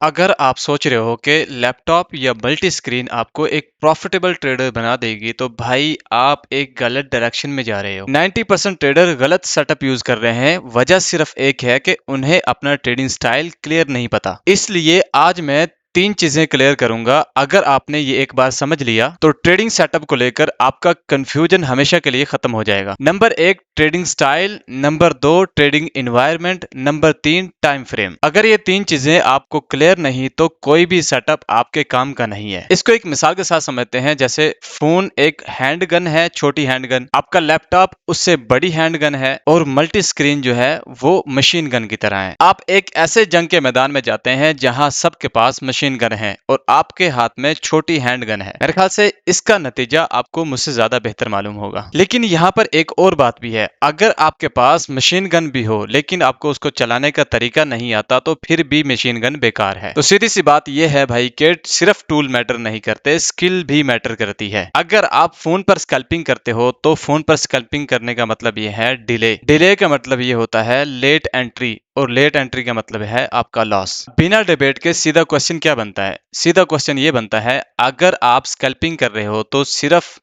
अगर आप सोच रहे हो कि लैपटॉप या मल्टी स्क्रीन आपको एक प्रॉफिटेबल ट्रेडर बना देगी तो भाई आप एक गलत डायरेक्शन में जा रहे हो। 90% ट्रेडर गलत सेटअप यूज कर रहे हैं। वजह सिर्फ एक है कि उन्हें अपना ट्रेडिंग स्टाइल क्लियर नहीं पता। इसलिए आज मैं तीन चीजें क्लियर करूंगा। अगर आपने ये एक बार समझ लिया तो ट्रेडिंग सेटअप को लेकर आपका कंफ्यूजन हमेशा के लिए खत्म हो जाएगा। नंबर एक, ट्रेडिंग स्टाइल। नंबर दो, ट्रेडिंग इन्वायरमेंट। नंबर तीन, टाइम फ्रेम। अगर ये तीन चीजें आपको क्लियर नहीं तो कोई भी सेटअप आपके काम का नहीं है। इसको एक मिसाल के साथ समझते हैं। जैसे फोन एक हैंड गन है, छोटी हैंड गन। आपका लैपटॉप उससे बड़ी हैंड गन है और मल्टी स्क्रीन जो है वो मशीन गन की तरह है। आप एक ऐसे जंग के मैदान में जाते हैं जहां सबके पास मशीन गन है और आपके हाथ में छोटी हैंड गन है। मेरे ख्याल से इसका नतीजा आपको मुझसे ज्यादा बेहतर मालूम होगा। लेकिन यहाँ पर एक और बात भी है। अगर आपके पास मशीन गन भी हो लेकिन आपको उसको चलाने का तरीका नहीं आता तो फिर भी मशीन गन बेकार है। तो सीधी सी बात यह है भाई कि सिर्फ टूल मैटर नहीं करते, स्किल भी मैटर करती है। अगर आप फोन पर स्कैल्पिंग करते हो तो फोन पर स्कैल्पिंग करने का मतलब यह है डिले। डिले का मतलब ये होता है लेट एंट्री और लेट एंट्री का मतलब है आपका लॉस। बिना डिबेट के सीधा क्वेश्चन क्या बनता है? सीधा क्वेश्चन ये बनता है, अगर आप स्कैल्पिंग कर रहे हो तो सिर्फ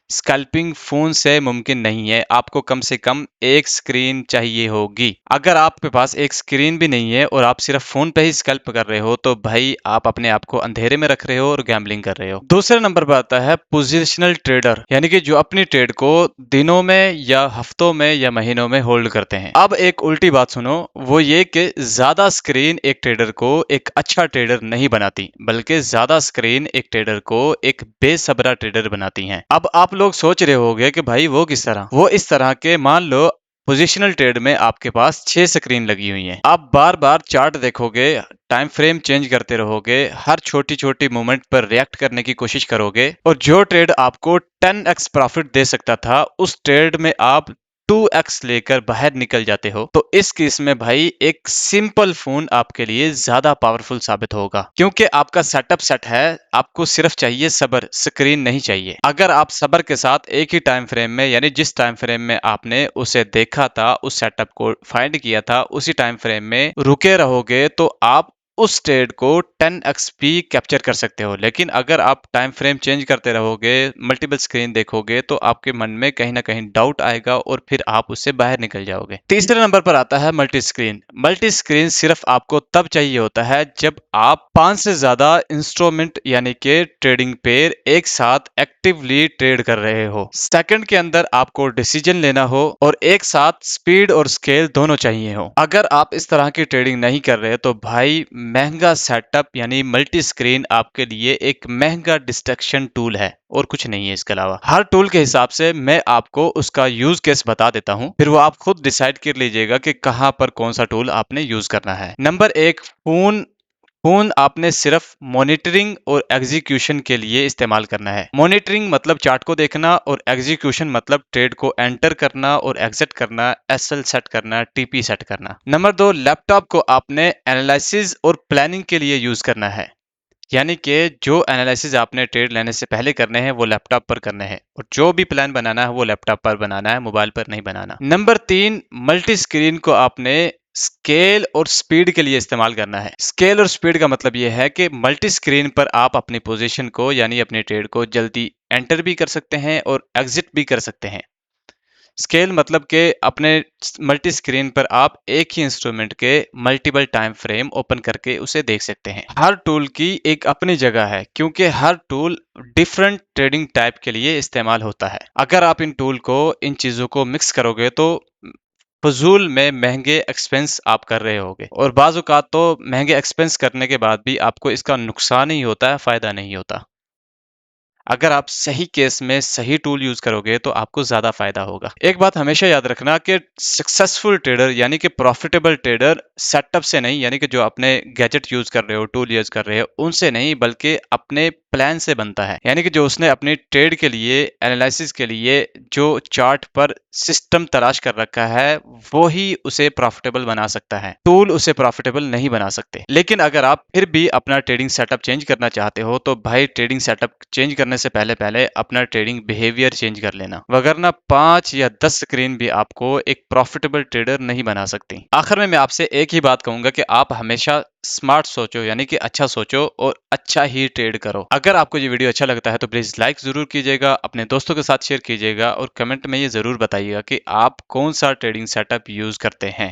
स्कैल्पिंग फोन से मुमकिन नहीं है। आपको कम से कम एक स्क्रीन चाहिए होगी। अगर आपके पास एक स्क्रीन भी नहीं है और आप सिर्फ फोन पे ही स्कैल्प कर रहे हो तो भाई आप अपने आप को अंधेरे में रख रहे हो और गैम्बलिंग कर रहे हो। दूसरे नंबर पर आता है पोजिशनल ट्रेडर, यानी कि जो अपनी ट्रेड को दिनों में या हफ्तों में या महीनों में होल्ड करते हैं। अब एक उल्टी बात सुनो, वो ये कि ज्यादा स्क्रीन एक ट्रेडर को एक अच्छा ट्रेडर नहीं बनाती, बल्कि ज्यादा स्क्रीन एक ट्रेडर को एक बेसब्रा ट्रेडर बनाती हैं। अब आप लोग सोच रहे होंगे कि भाई वो किस तरह? वो इस तरह के, मान लो पोजिशनल ट्रेड में आपके पास 6 स्क्रीन लगी हुई हैं। आप बार बार चार्ट देखोगे, टाइम फ्रेम चेंज करते रहोगे, हर छोटी छोटी मूवमेंट पर रिएक्ट करने की कोशिश करोगे और जो ट्रेड आपको 10x प्रॉफिट दे सकता था उस ट्रेड में आप 2x लेकर बाहर निकल जाते हो। तो इस केस में भाई एक सिंपल फोन आपके लिए ज्यादा पावरफुल साबित होगा, क्योंकि आपका सेटअप सेट है। आपको सिर्फ चाहिए सब्र, स्क्रीन नहीं चाहिए। अगर आप सब्र के साथ एक ही टाइम फ्रेम में, यानी जिस टाइम फ्रेम में आपने उसे देखा था, उस सेटअप को फाइंड किया था, उसी टाइम फ्रेम में रुके रहोगे तो आप उस ट्रेड को 10x भी कैप्चर कर सकते हो। लेकिन अगर आप टाइम फ्रेम चेंज करते रहोगे, मल्टीपल स्क्रीन देखोगे तो आपके मन में कहीं ना कहीं डाउट आएगा और फिर आप उससे बाहर निकल जाओगे। तीसरे नंबर पर आता है मल्टी स्क्रीन। मल्टी स्क्रीन सिर्फ आपको तब चाहिए होता है जब आप 5 से ज्यादा इंस्ट्रूमेंट यानी कि ट्रेडिंग पेयर एक साथ एक्टिवली ट्रेड कर रहे हो, सेकंड के अंदर आपको डिसीजन लेना हो और एक साथ स्पीड और स्केल दोनों चाहिए हो। अगर आप इस तरह की ट्रेडिंग नहीं कर रहे तो भाई महंगा सेटअप यानी मल्टी स्क्रीन आपके लिए एक महंगा डिस्ट्रैक्शन टूल है और कुछ नहीं है इसके अलावा। हर टूल के हिसाब से मैं आपको उसका यूज केस बता देता हूं, फिर वो आप खुद डिसाइड कर लीजिएगा कि कहां पर कौन सा टूल आपने यूज करना है। नंबर एक, फोन। फोन आपने सिर्फ मॉनिटरिंग और एग्जीक्यूशन के लिए इस्तेमाल करना है। मॉनिटरिंग मतलब चार्ट को देखना और एग्जीक्यूशन मतलब ट्रेड को एंटर करना और एग्जिट करना, एसएल सेट करना, टीपी सेट करना। नंबर दो, लैपटॉप को आपने एनालिसिस और प्लानिंग के लिए यूज करना है, यानी कि जो एनालिसिस आपने ट्रेड लेने से पहले करने हैं वो लैपटॉप पर करने हैं और जो भी प्लान बनाना है वो लैपटॉप पर बनाना है, मोबाइल पर नहीं बनाना। नंबर तीन, मल्टी स्क्रीन को आपने स्केल और स्पीड के लिए इस्तेमाल करना है। स्केल और स्पीड का मतलब यह है कि मल्टी स्क्रीन पर आप अपनी पोजीशन को यानी अपने ट्रेड को जल्दी एंटर भी कर सकते हैं और एग्जिट भी कर सकते हैं। स्केल मतलब कि अपने मल्टी स्क्रीन पर आप एक ही इंस्ट्रूमेंट के मल्टीपल टाइम फ्रेम ओपन करके उसे देख सकते हैं। हर टूल की एक अपनी जगह है, क्योंकि हर टूल डिफरेंट ट्रेडिंग टाइप के लिए इस्तेमाल होता है। अगर आप इन टूल को, इन चीजों को मिक्स करोगे तो फजूल में महंगे एक्सपेंस आप कर रहे होगे और बाज़ औक़ात तो महंगे एक्सपेंस करने के बाद भी आपको इसका नुकसान ही होता है, फायदा नहीं होता। अगर आप सही केस में सही टूल यूज करोगे तो आपको ज्यादा फायदा होगा। एक बात हमेशा याद रखना कि सक्सेसफुल ट्रेडर यानी कि प्रॉफिटेबल ट्रेडर सेटअप से नहीं, यानी कि जो अपने गैजेट यूज कर रहे हो, टूल यूज कर रहे हो उनसे नहीं, बल्कि अपने प्लान से बनता है। यानी कि जो उसने अपनी ट्रेड के लिए, एनालिसिस के लिए जो चार्ट पर सिस्टम तलाश कर रखा है वो ही उसे प्रॉफिटेबल बना सकता है। टूल उसे प्रॉफिटेबल नहीं बना सकते। लेकिन अगर आप फिर भी अपना ट्रेडिंग सेटअप चेंज करना चाहते हो तो भाई ट्रेडिंग सेटअप चेंज करने से पहले पहले अपना ट्रेडिंग बिहेवियर चेंज कर लेना, वगरना 5 या 10 स्क्रीन भी आपको एक प्रॉफिटेबल ट्रेडर नहीं बना सकती। आखिर में मैं आपसे एक ही बात कहूंगा कि आप हमेशा स्मार्ट सोचो, यानी कि अच्छा सोचो और अच्छा ही ट्रेड करो। अगर आपको ये वीडियो अच्छा लगता है तो प्लीज लाइक जरूर कीजिएगा, अपने दोस्तों के साथ शेयर कीजिएगा और कमेंट में ये जरूर बताइएगा कि आप कौन सा ट्रेडिंग सेटअप यूज करते हैं।